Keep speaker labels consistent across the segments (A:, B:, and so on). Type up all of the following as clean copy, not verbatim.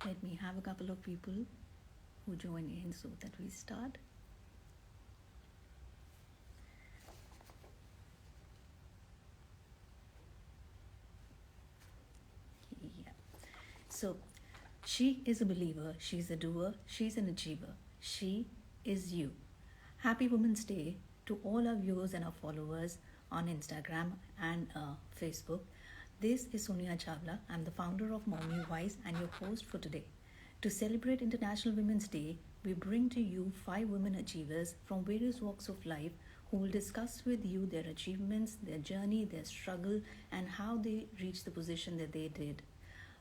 A: Let me have a couple of people who join in so that we start. Yeah. So, she is a believer, she's a doer, she's an achiever. She is you. Happy Women's Day to all our viewers and our followers on Instagram and Facebook. This is Sonia Chawla. I'm the founder of MommyWize and your host for today. To celebrate International Women's Day, we bring to you five women achievers from various walks of life who will discuss with you their achievements, their journey, their struggle, and how they reached the position that they did.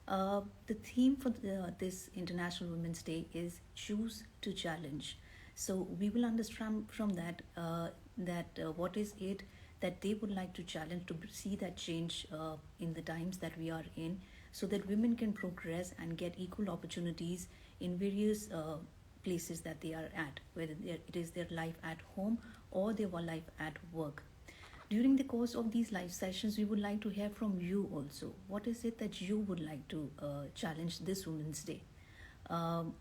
A: The theme for this International Women's Day is Choose to Challenge. So we will understand from that what is it that they would like to challenge to see that change in the times that we are in, so that women can progress and get equal opportunities in various places that they are at, whether it is their life at home or their life at work. During the course of these live sessions, we would like to hear from you also. What is it that you would like to challenge this Women's Day? Um,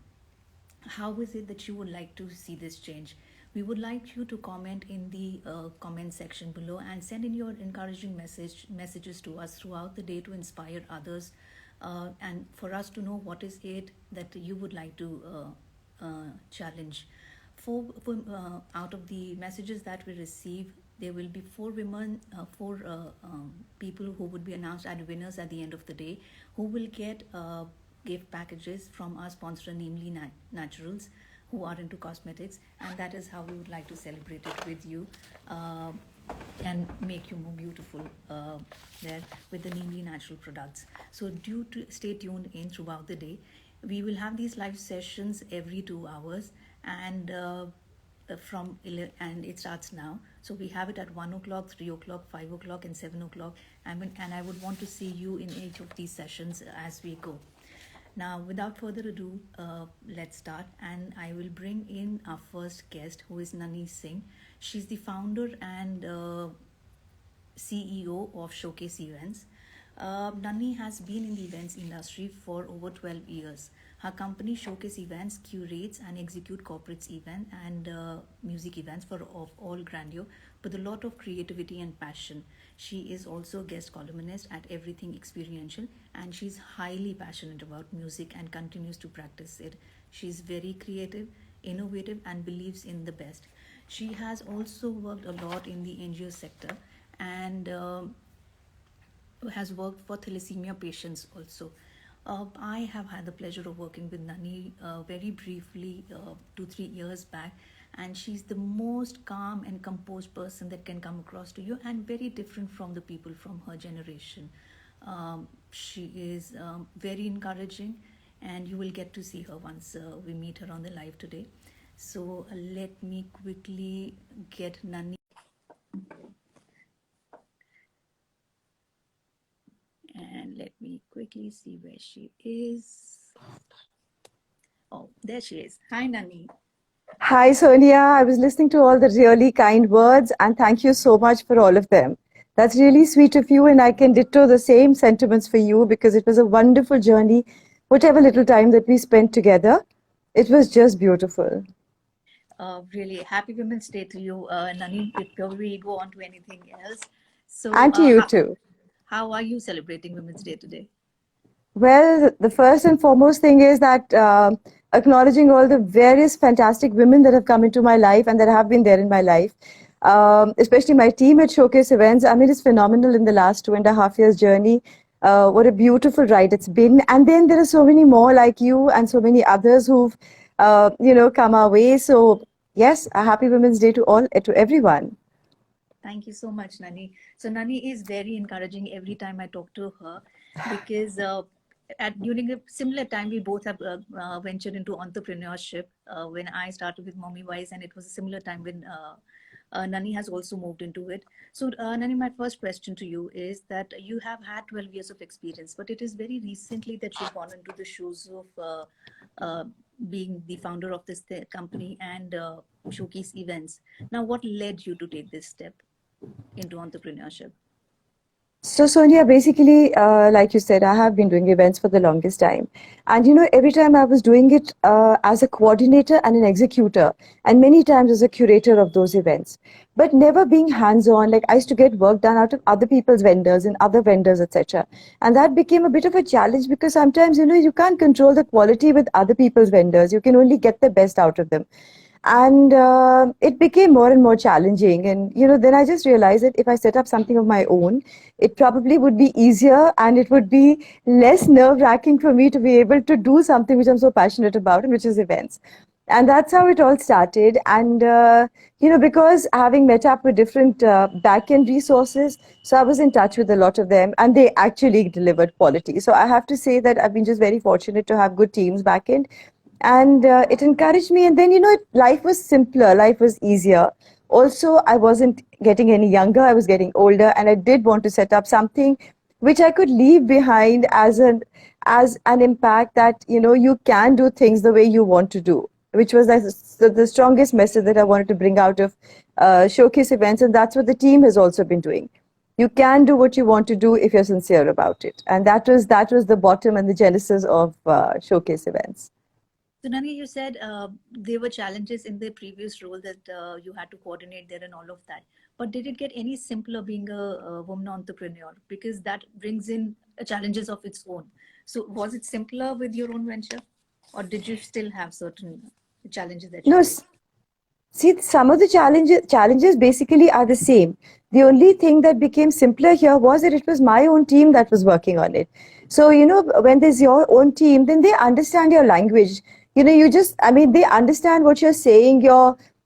A: how is it that you would like to see this change? We would like you to comment in the comment section below and send in your encouraging messages to us throughout the day to inspire others, and for us to know what is it that you would like to challenge. Out of the messages that we receive, there will be four people who would be announced as winners at the end of the day, who will get gift packages from our sponsor, namely Naturals, who are into cosmetics, and that is how we would like to celebrate it with you. And make you more beautiful there with the Namely Natural products. So do to stay tuned in throughout the day. We will have these live sessions every 2 hours, and and it starts now. So we have it at 1 o'clock, 3 o'clock, 5 o'clock, and 7 o'clock. And I would want to see you in each of these sessions as we go. Now, without further ado, let's start. And I will bring in our first guest, who is Nanni Singh. She's the founder and CEO of Showcase Events. Nanni has been in the events industry for over 12 years. Her company Showcase Events curates and execute corporate events and music events for of all grandeur with a lot of creativity and passion. She is also a guest columnist at Everything Experiential, and she's highly passionate about music and continues to practice it. She's very creative, innovative, and believes in the best. She has also worked a lot in the NGO sector and has worked for thalassemia patients also. I have had the pleasure of working with Nani very briefly 2-3 years back, and she's the most calm and composed person that can come across to you, and very different from the people from her generation. She is very encouraging, and you will get to see her once we meet her on the live today. So let me quickly get Nani. And let me quickly see where she is. Oh, there she is. Hi, Nani.
B: Hi, Sonia. I was listening to all the really kind words, and thank you so much for all of them. That's really sweet of you, and I can ditto the same sentiments for you because it was a wonderful journey, whatever little time that we spent together. It was just beautiful.
A: Really happy Women's Day to you, Nani. Before we go on to anything else, so
B: And to you too.
A: how are you celebrating Women's Day today?
B: Well, the first and foremost thing is that acknowledging all the various fantastic women that have come into my life and that have been there in my life, especially my team at Showcase Events. I mean, it's phenomenal in the last 2.5 years journey. What a beautiful ride it's been. And then there are so many more like you and so many others who've, come our way. So, yes, a happy Women's Day to all, to everyone.
A: Thank you so much, Nani. So Nani is very encouraging every time I talk to her, because at during a similar time we both have ventured into entrepreneurship. When I started with MommyWize, and it was a similar time when Nani has also moved into it. So Nani, my first question to you is that you have had 12 years of experience, but it is very recently that you've gone into the shoes of uh, being the founder of this company and Showcase Events. Now, what led you to take this step into entrepreneurship?
B: So, Sonia, basically, like you said, I have been doing events for the longest time. And, every time I was doing it as a coordinator and an executor, and many times as a curator of those events, but never being hands-on. Like I used to get work done out of other people's vendors and other vendors, etc. And that became a bit of a challenge because sometimes, you can't control the quality with other people's vendors. You can only get the best out of them. And it became more and more challenging. And then I just realized that if I set up something of my own, it probably would be easier and it would be less nerve wracking for me to be able to do something which I'm so passionate about, and which is events. And that's how it all started. And because having met up with different back end resources, so I was in touch with a lot of them, and they actually delivered quality. So I have to say that I've been just very fortunate to have good teams back end, and it encouraged me. And then life was simpler, life was easier. Also, I wasn't getting any younger, I was getting older, and I did want to set up something which I could leave behind as an impact, that you can do things the way you want to do, which was the strongest message that I wanted to bring out of showcase events. And that's what the team has also been doing. You can do what you want to do if you're sincere about it, and that was the bottom and the genesis of showcase events.
A: So, Nani, you said there were challenges in the previous role that you had to coordinate there and all of that. But did it get any simpler being a woman entrepreneur? Because that brings in challenges of its own. So, was it simpler with your own venture? Or did you still have certain challenges that you
B: No,
A: faced?
B: see, some of the challenges basically are the same. The only thing that became simpler here was that it was my own team that was working on it. So, when there's your own team, then they understand your language. They understand what you're saying,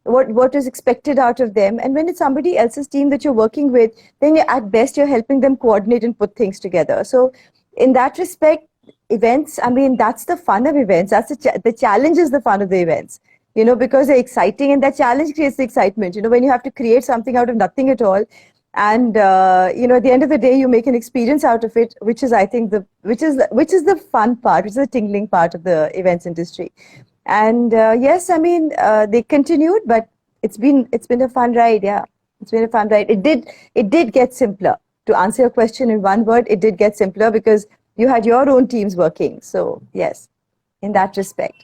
B: what is expected out of them. And when it's somebody else's team that you're working with, then at best you're helping them coordinate and put things together. So, in that respect, events, that's the fun of events. That's the challenge is the fun of the events, because they're exciting, and that challenge creates the excitement. When you have to create something out of nothing at all, and at the end of the day, you make an experience out of it, which is, I think, the fun part, which is the tingling part of the events industry. And yes, they continued, but it's been a fun ride. Yeah, it's been a fun ride. It did get simpler. To answer your question in one word, it did get simpler because you had your own teams working. So yes, in that respect.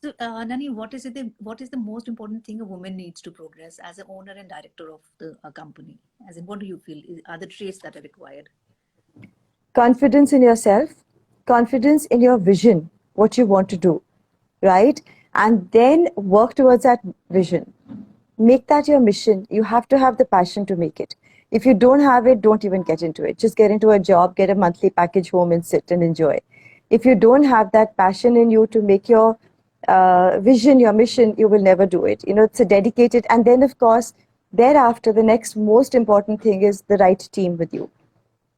A: So, Nani, what is the most important thing a woman needs to progress as an owner and director of the company? As in, what do you feel are the traits that are required?
B: Confidence in yourself, confidence in your vision, what you want to do, right? And then work towards that vision. Make that your mission. You have to have the passion to make it. If you don't have it, don't even get into it. Just get into a job, get a monthly package home, and sit and enjoy. If you don't have that passion in you to make your vision your mission, you will never do it. It's a dedicated. And then, of course, thereafter, the next most important thing is the right team with you.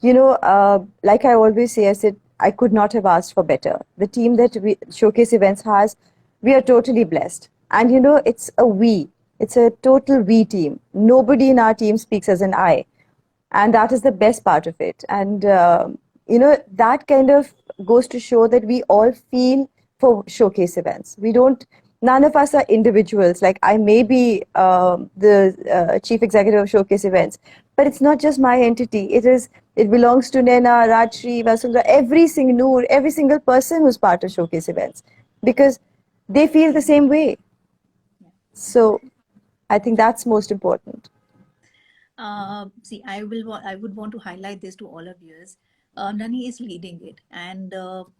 B: Like I always say, I said, I could not have asked for better. The team that Showcase Events has, we are totally blessed. And it's a total we team. Nobody in our team speaks as an I. And that is the best part of it. And, that kind of goes to show that we all feel for Showcase Events. None of us are individuals. Like I may be the chief executive of Showcase Events, but it's not just my entity. It belongs to Nena, Rajshri, Vasundhara, every single person who's part of Showcase Events, because they feel the same way. So I think that's most important.
A: See, I would want to highlight this to all of yours. Nani is leading it, and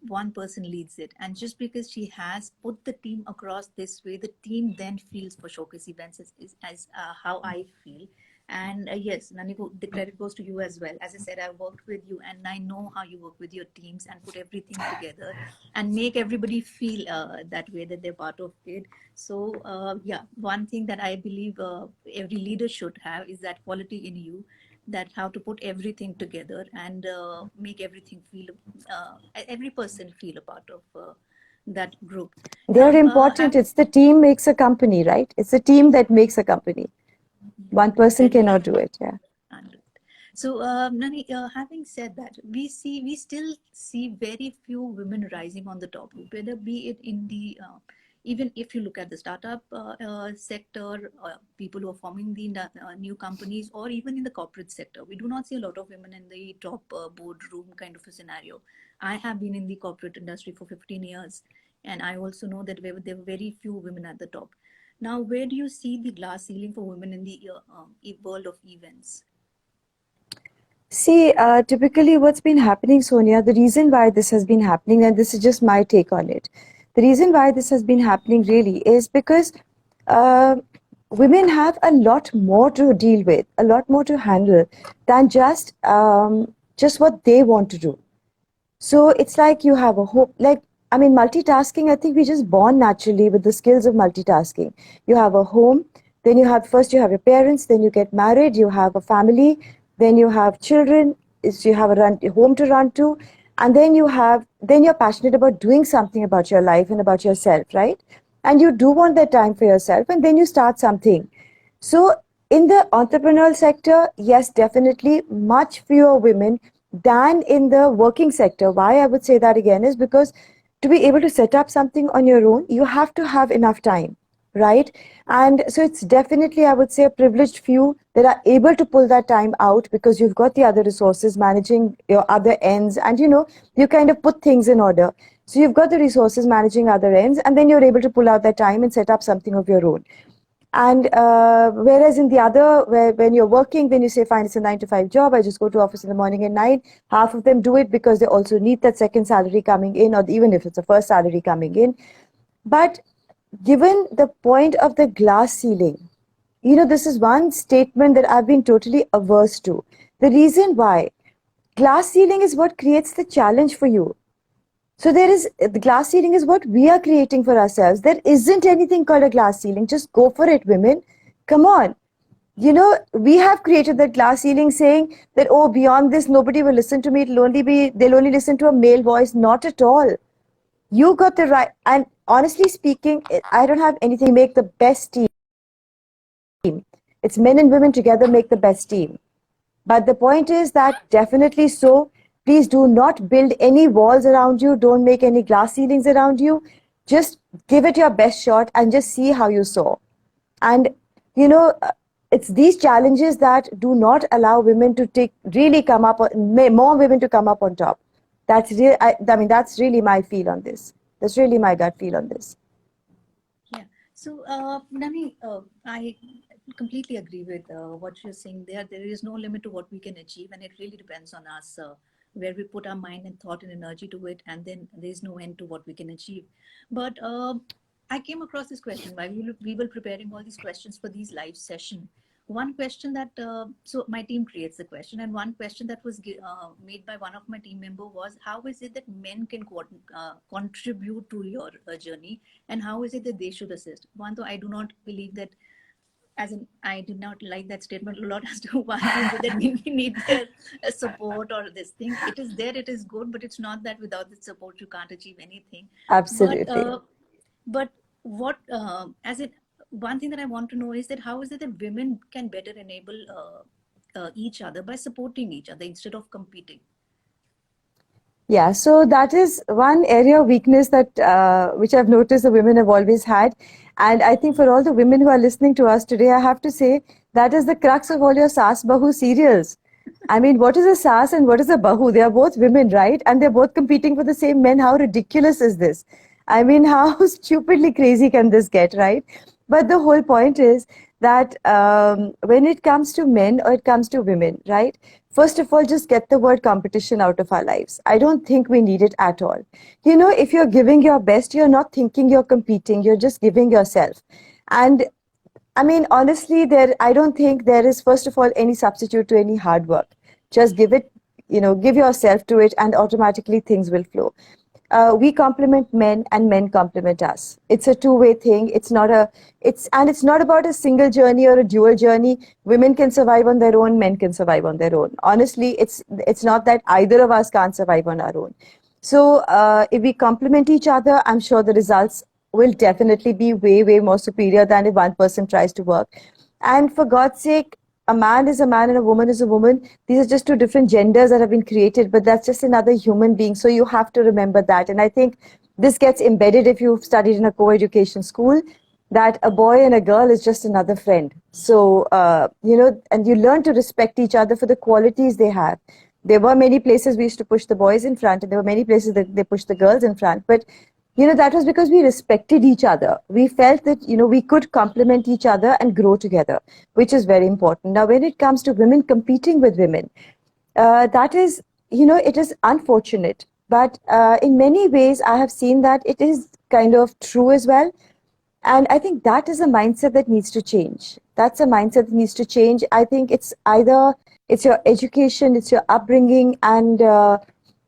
A: one person leads it. And just because she has put the team across this way, the team then feels for showcase events as how I feel. And yes, Nani, the credit goes to you as well. As I said, I worked with you, and I know how you work with your teams and put everything together and make everybody feel that way that they're part of it. So yeah, one thing that I believe every leader should have is that quality in you, that how to put everything together and make everything feel, every person feel a part of that group.
B: They're
A: Now,
B: important. It's the team makes a company, right? It's the team that makes a company. One person
A: very
B: cannot do it. Yeah.
A: understood. So, Nani, having said that, we still see very few women rising on the top, whether be it in the Even if you look at the startup sector, people who are forming the new companies, or even in the corporate sector, we do not see a lot of women in the top boardroom kind of a scenario. I have been in the corporate industry for 15 years, and I also know that there were very few women at the top. Now, where do you see the glass ceiling for women in the world of events?
B: See, typically what's been happening, Sonia, the reason why this has been happening, and this is just my take on it, the reason why this has been happening really is because uh, women have a lot more to deal with, a lot more to handle than just what they want to do. So it's like you have a hope, like, I mean, multitasking, I think we just born naturally with the skills of multitasking. You have a home, then you have, first you have your parents, then you get married, you have a family, then you have children, you have a home to run to, and then you're passionate about doing something about your life and about yourself, right? And you do want that time for yourself, and then you start something. So in the entrepreneurial sector, yes, definitely much fewer women than in the working sector. Why I would say that again is because to be able to set up something on your own, you have to have enough time, right? And so it's definitely, I would say, a privileged few that are able to pull that time out because you've got the other resources managing your other ends, and you kind of put things in order. So you've got the resources managing other ends, and then you're able to pull out that time and set up something of your own. And whereas in the other, when you're working, then you say, fine, it's a 9 to 5 job. I just go to office in the morning at 9. Half of them do it because they also need that second salary coming in, or even if it's a first salary coming in. But given the point of the glass ceiling, this is one statement that I've been totally averse to. The reason why glass ceiling is what creates the challenge for you. So the glass ceiling is what we are creating for ourselves. There isn't anything called a glass ceiling. Just go for it, women. Come on. We have created that glass ceiling saying that, oh, beyond this, nobody will listen to me. They'll only listen to a male voice. Not at all. You got the right. And honestly speaking, I don't have anything. Make the best team. It's men and women together make the best team. But the point is that definitely so. Please do not build any walls around you. Don't make any glass ceilings around you. Just give it your best shot and just see how you soar. And, it's these challenges that do not allow women to more women to come up on top. That's really, I mean, that's really my feel on this. That's really my gut feel on this.
A: Yeah. So, Nanni, I completely agree with what you're saying there. There is no limit to what we can achieve, and it really depends on us where we put our mind and thought and energy to it, and then there's no end to what we can achieve. But I came across this question while we were preparing all these questions for these live session. One question that so my team creates the question, and one question that was made by one of my team member was, how is it that men can contribute to your journey, and how is it that they should assist? One, though I do not believe that, as in, I did not like that statement a lot as to why is it that we need their support or this thing. It is there, it is good, but it's not that without the support you can't achieve anything.
B: Absolutely.
A: But what, as it, one thing that I want to know is that how is it that women can better enable each other by supporting each other instead of competing?
B: Yeah, so that is one area of weakness that which I've noticed the women have always had. And I think for all the women who are listening to us today, I have to say that is the crux of all your Saas Bahu serials. I mean, what is a Saas and what is a Bahu? They are both women, right? And they're both competing for the same men. How ridiculous is this? I mean, how stupidly crazy can this get, right? But the whole point is that when it comes to men or it comes to women, right? First of all, just get the word competition out of our lives. I don't think we need it at all. If you're giving your best, you're not thinking you're competing, you're just giving yourself. And I mean, honestly, I don't think there is, first of all, any substitute to any hard work. Just give it, give yourself to it, and automatically things will flow. We complement men and men complement us. It's a two-way thing. It's not about a single journey or a dual journey. Women can survive on their own, men can survive on their own. Honestly, it's not that either of us can't survive on our own. So if we complement each other, I'm sure the results will definitely be way, way more superior than if one person tries to work. And for God's sake, a man is a man and a woman is a woman. These are just two different genders that have been created, but that's just another human being. So you have to remember that. And I think this gets embedded if you've studied in a co-education school, that a boy and a girl is just another friend. So, and you learn to respect each other for the qualities they have. There were many places we used to push the boys in front, and there were many places that they pushed the girls in front. But, that was because we respected each other. We felt that, we could complement each other and grow together, which is very important. Now, when it comes to women competing with women, that is, it is unfortunate. But in many ways, I have seen that it is kind of true as well. And I think that is a mindset that needs to change. That's a mindset that needs to change. I think it's either it's your education, it's your upbringing, and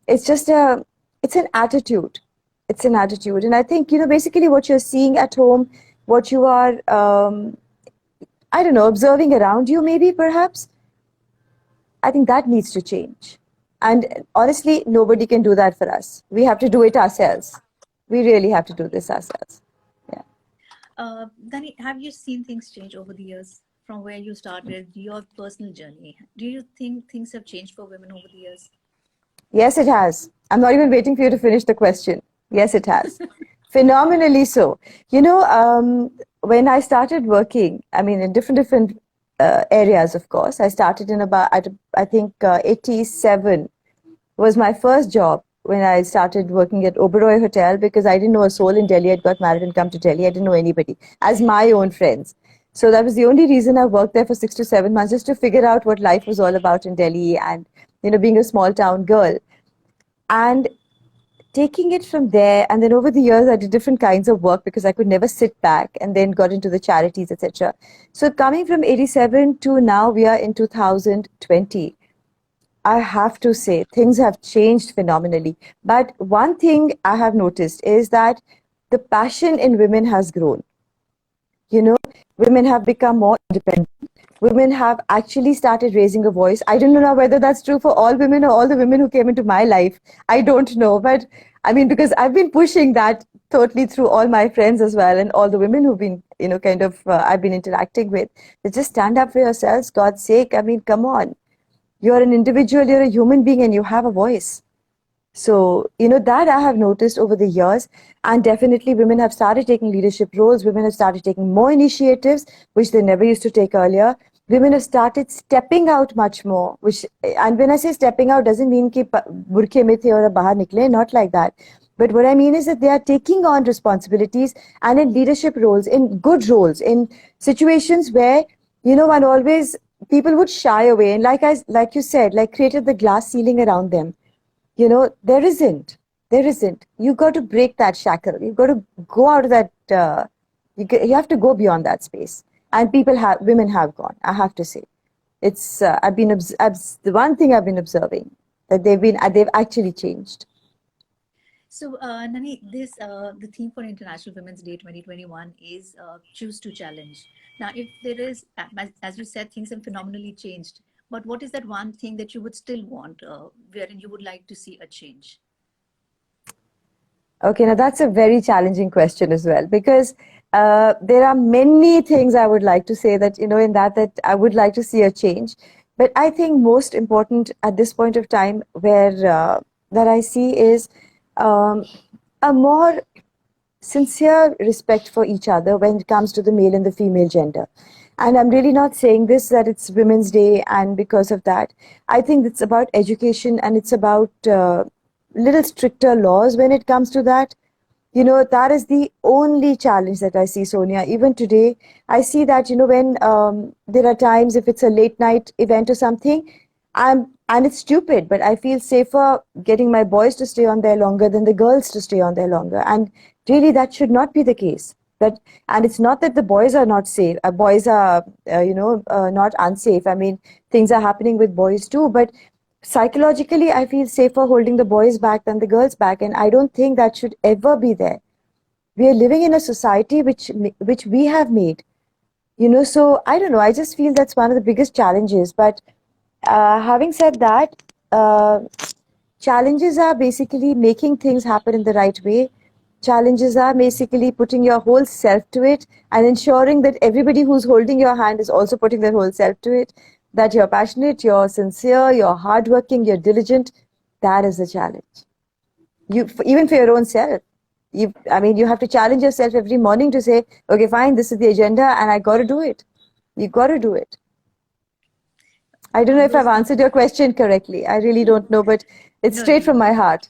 B: it's an attitude. It's an attitude. And I think, basically what you're seeing at home, what you are, I don't know, observing around you maybe perhaps, I think that needs to change. And honestly, nobody can do that for us. We have to do it ourselves. We really have to do this ourselves.
A: Nanni, have you seen things change over the years from where you started, your personal journey? Do you think things have changed for women over the years?
B: Yes, it has. I'm not even waiting for you to finish the question. Yes, it has. Phenomenally so. When I started working, I mean, in different areas, of course, I started in about, I think, 87 was my first job when I started working at Oberoi Hotel, because I didn't know a soul in Delhi. I'd got married and come to Delhi. I didn't know anybody as my own friends. So that was the only reason I worked there for 6 to 7 months, just to figure out what life was all about in Delhi and, being a small town girl. And taking it from there, and then over the years, I did different kinds of work because I could never sit back, and then got into the charities, etc. So coming from 87 to now, we are in 2020. I have to say, things have changed phenomenally. But one thing I have noticed is that the passion in women has grown. Women have become more independent. Women have actually started raising a voice. I don't know whether that's true for all women or all the women who came into my life. I don't know. But I mean, because I've been pushing that totally through all my friends as well, and all the women who've been, I've been interacting with. They just stand up for yourselves, God's sake. I mean, come on. You're an individual, you're a human being, and you have a voice. So, that I have noticed over the years. And definitely women have started taking leadership roles. Women have started taking more initiatives, which they never used to take earlier. Women have started stepping out much more, and when I say stepping out, doesn't mean ki burke mein the aur bahar nikle, not like that. But what I mean is that they are taking on responsibilities and in leadership roles, in good roles, in situations where, one always, people would shy away. And like you said, created the glass ceiling around them. There isn't. You got to break that shackle. You've got to go out of that. You have to go beyond that space. And women have gone. I have to say, it's. The one thing I've been observing, that they've actually changed.
A: So, Nanni, the theme for International Women's Day 2021 is choose to challenge. Now, if there is, as you said, things have phenomenally changed. But what is that one thing that you would still want, wherein you would like to see a change?
B: Okay, now that's a very challenging question as well, because there are many things I would like to say that, in that I would like to see a change. But I think most important at this point of time that I see is a more sincere respect for each other when it comes to the male and the female gender. And I'm really not saying this that it's Women's Day and because of that. I think it's about education, and it's about little stricter laws when it comes to that. That is the only challenge that I see, Sonia. Even today, I see that, when there are times, if it's a late night event or something, and it's stupid, but I feel safer getting my boys to stay on there longer than the girls to stay on there longer. And really, that should not be the case. And it's not that the boys are not safe. Boys are, not unsafe. I mean, things are happening with boys too. But psychologically, I feel safer holding the boys back than the girls back. And I don't think that should ever be there. We are living in a society which we have made. So I don't know. I just feel that's one of the biggest challenges. But having said that, challenges are basically making things happen in the right way. Challenges are basically putting your whole self to it and ensuring that everybody who's holding your hand is also putting their whole self to it, that you're passionate, you're sincere, you're hardworking, you're diligent. That is the challenge. Even for your own self. You have to challenge yourself every morning to say, okay, fine, this is the agenda and I got to do it. You got to do it. I don't know if I've answered your question correctly. I really don't know, but it's straight from my heart.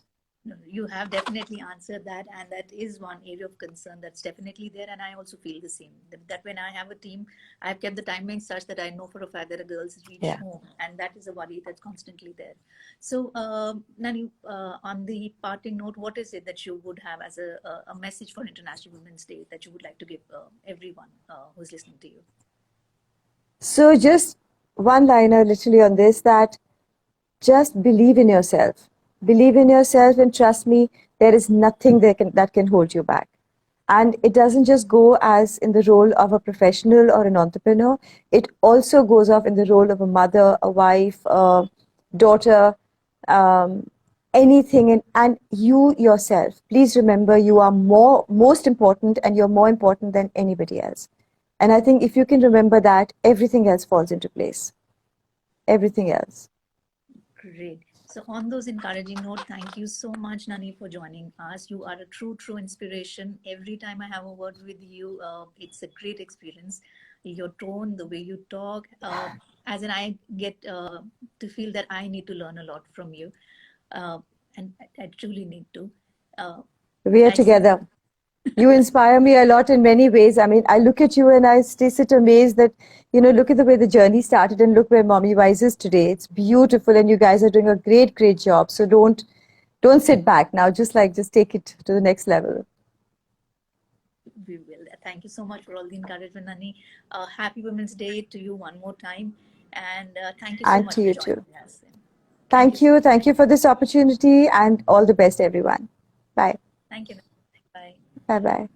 A: No, you have definitely answered that, and that is one area of concern that's definitely there, and I also feel the same. That when I have a team, I've kept the timing such that I know for a fact that the girls reach home, and that is a worry that's constantly there. So, Nanni, on the parting note, what is it that you would have as a message for International Women's Day that you would like to give everyone who's listening to you?
B: So just one liner literally on this, that just believe in yourself. Believe in yourself and trust me, there is nothing that can hold you back. And it doesn't just go as in the role of a professional or an entrepreneur. It also goes off in the role of a mother, a wife, a daughter, anything. And you yourself, please remember, you are most important, and you're more important than anybody else. And I think if you can remember that, everything else falls into place. Everything else.
A: Great. So on those encouraging notes, thank you so much, Nanni, for joining us. You are a true inspiration. Every time I have a word with you, it's a great experience. Your tone, the way you talk, as in I get to feel that I need to learn a lot from you. And I truly need to.
B: We are together. You inspire me a lot in many ways. I mean, I look at you and I sit amazed that, look at the way the journey started and look where MommyWize is today. It's beautiful, and you guys are doing a great job. So don't sit back now. Just take it to the next level.
A: We will. Thank you so much for all the encouragement, Nanni. Happy Women's Day to you one more time. And thank you so much
B: for
A: joining
B: us. Thank you. Thank you for this opportunity, and all the best, everyone. Bye.
A: Thank you. Bye.
B: Bye-bye.